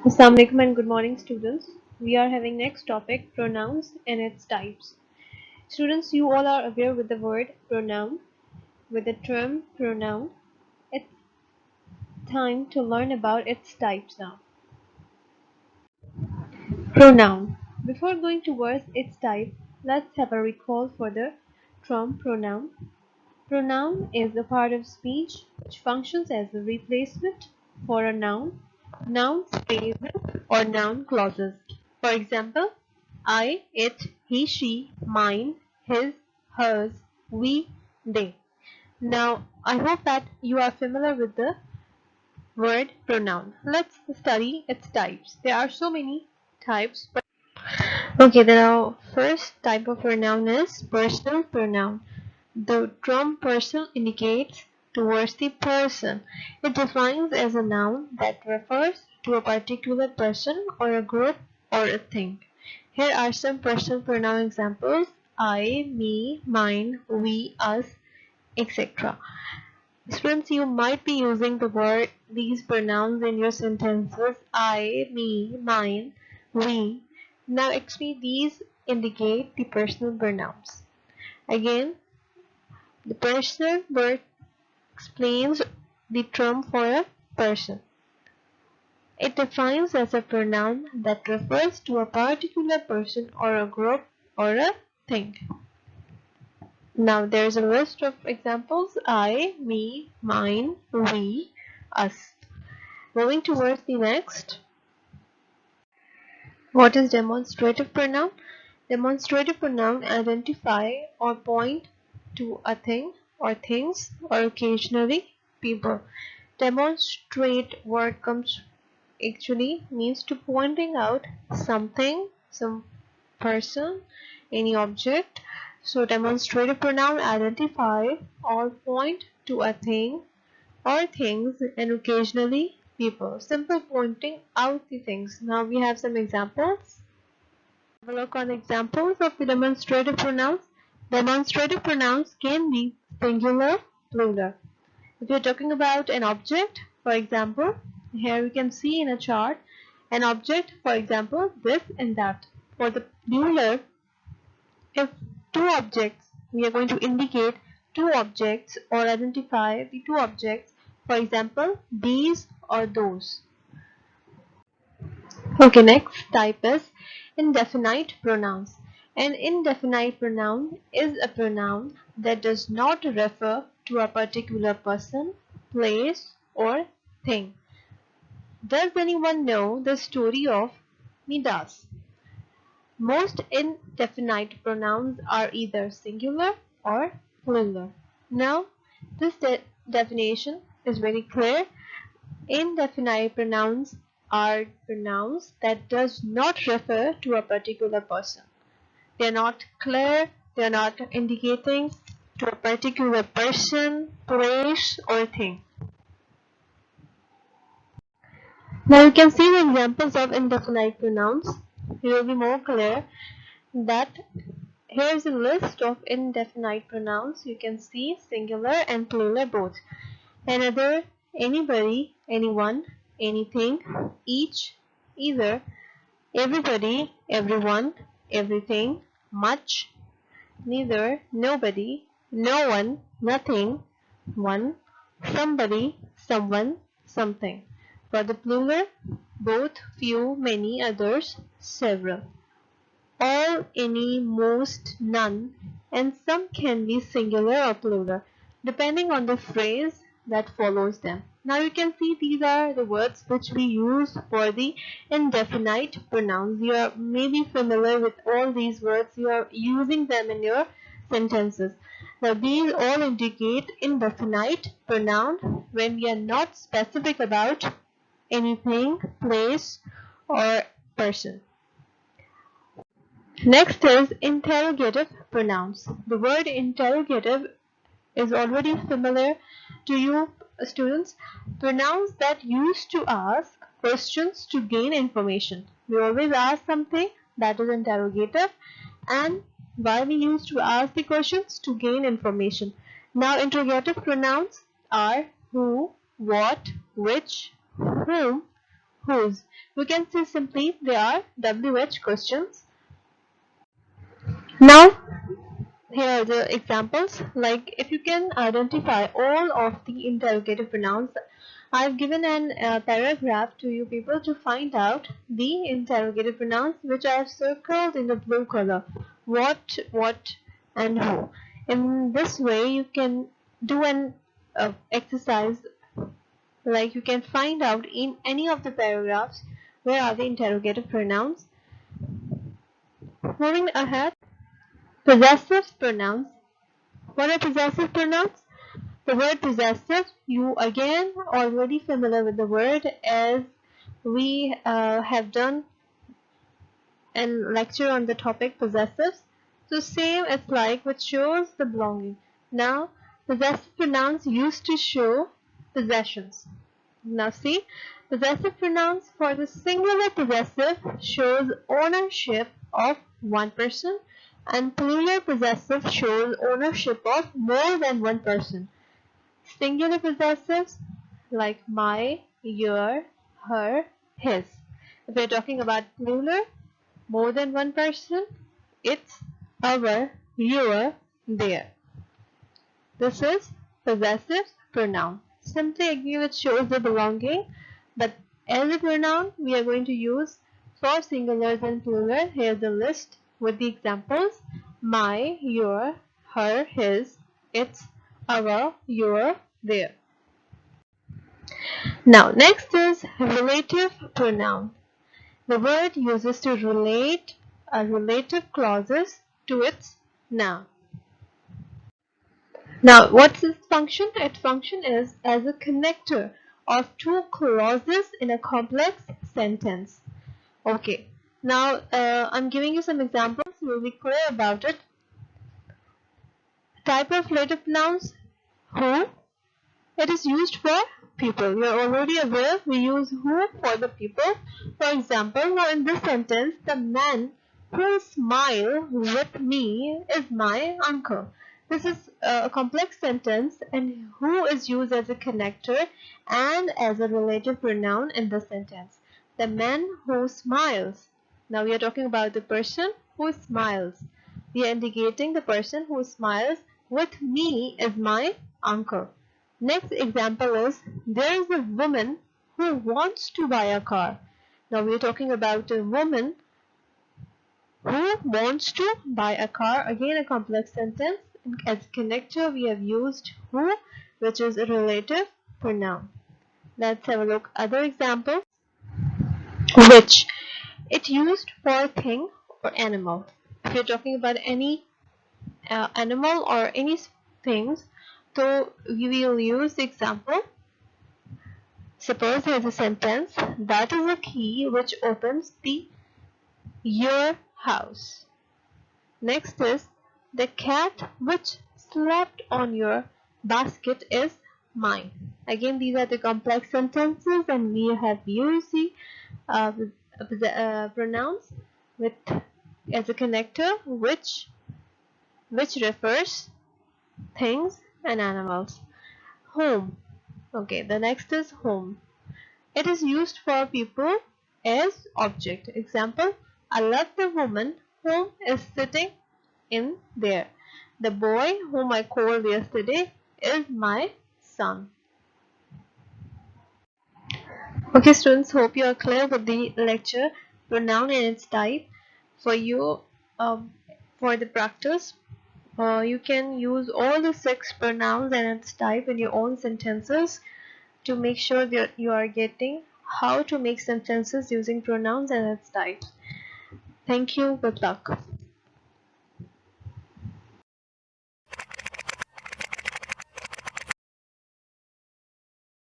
Assalamu alaikum and good morning, students. We are having next topic, pronouns and its types. Students, you all are aware with the word pronoun, with the term pronoun. It's time to learn about its types now. Pronoun. Before going towards its type, let's have a recall for the term pronoun. Pronoun is a part of speech which functions as a replacement for a noun phrases, or noun clauses. For example, I, it, he, she, mine, his, hers, we, they. Now, I hope that you are familiar with the word pronoun. Let's study its types. There are so many types. Okay, the first type of pronoun is personal pronoun. The term person indicates towards the person. It defines as a noun that refers to a particular person or a group or a thing. Here are some personal pronoun examples: I, me, mine, we, us, etc. Students, you might be using these pronouns in your sentences: I, me, mine, we. Now actually these indicate the personal pronouns. Again, the personal word explains the term for a person. It defines as a pronoun that refers to a particular person or a group or a thing. Now there is a list of examples: I, me, mine, we, us. Moving towards the next. What is demonstrative pronoun? Demonstrative pronoun identify or point to a thing or things or occasionally people. Demonstrate word comes actually means to pointing out something, some person, any object. So demonstrative pronoun identify or point to a thing or things and occasionally people. Simple pointing out the things. Now we have some examples. Have a look on examples of the demonstrative pronouns. Demonstrative pronouns can be singular, plural. If you're talking about an object, for example, here we can see in a chart an object, for example, this and that. For the plural, if two objects, we are going to indicate two objects or identify the two objects, for example, these or those. Okay, next type is indefinite pronouns. An indefinite pronoun is a pronoun that does not refer to a particular person, place, or thing. Does anyone know the story of Midas? Most indefinite pronouns are either singular or plural. Now, this definition is very clear. Indefinite pronouns are pronouns that does not refer to a particular person. They are not clear, they are not indicating to a particular person, place, or thing. Now you can see the examples of indefinite pronouns. It will be more clear that here is a list of indefinite pronouns. You can see singular and plural both. Another, anybody, anyone, anything, each, either, everybody, everyone, everything, much, neither, nobody, no one, nothing, one, somebody, someone, something. For the plural, both, few, many, others, several. All, any, most, none, and some can be singular or plural, depending on the phrase that follows them. Now you can see these are the words which we use for the indefinite pronouns. You are maybe familiar with all these words. You are using them in your sentences. Now these all indicate indefinite pronoun when we are not specific about anything, place, or person. Next is interrogative pronouns. The word interrogative is already familiar to you students. Pronouns that used to ask questions to gain information. We always ask something, that is interrogative, and why we used to ask the questions to gain information. Now interrogative pronouns are who, what, which, whom, whose. We can say simply they are WH questions. Now, here are the examples. Like if you can identify all of the interrogative pronouns, I've given an paragraph to you people to find out the interrogative pronouns which I have circled in the blue color. What, and who. In this way, you can do an exercise, like you can find out in any of the paragraphs where are the interrogative pronouns. Moving ahead, possessive pronouns. What are possessive pronouns? The word possessive, you again already familiar with the word, as we have done a lecture on the topic possessives. So same as like, which shows the belonging. Now possessive pronouns used to show possessions. Now see, possessive pronouns for the singular possessive shows ownership of one person, and plural possessive shows ownership of more than one person. Singular possessives like my, your, her, his. If we're talking about plural, more than one person, it's our, your, their. This is possessive pronoun. Simply again it shows the belonging, but as a pronoun we are going to use for singulars and plural. Here's a list with the examples: my, your, her, his, its, our, your, their. Now next is relative pronoun. The word uses to relate a relative clauses to its noun. Now, what's its function? Its function is as a connector of two clauses in a complex sentence. Okay. Now, I'm giving you some examples. You'll be clear about it. Type of relative pronouns: who. It is used for people. You're already aware we use who for the people. For example, now in this sentence, the man who will smile with me is my uncle. This is a complex sentence, and who is used as a connector and as a relative pronoun in the sentence. The man who smiles. Now we are talking about the person who smiles. We are indicating the person who smiles with me is my uncle. Next example is, there is a woman who wants to buy a car. Now we are talking about a woman who wants to buy a car. Again, a complex sentence. As connector we have used who, which is a relative pronoun. Let's have a look other examples. Which. It used for thing or animal. If you're talking about any animal or any things, so we will use the example. Suppose there is a sentence, that is a key which opens your house. Next is, the cat which slept on your basket is mine. Again, these are the complex sentences, and we have used the pronouns with as a connector which refers things and animals. Home. Okay, the next is home. It is used for people as object. Example, I love the woman whom is sitting in there. The boy whom I called yesterday is my son. Okay students, hope you are clear with the lecture, pronoun and its type. For you, for the practice, you can use all the 6 pronouns and its type in your own sentences to make sure that you are getting how to make sentences using pronouns and its types. Thank you. Good luck.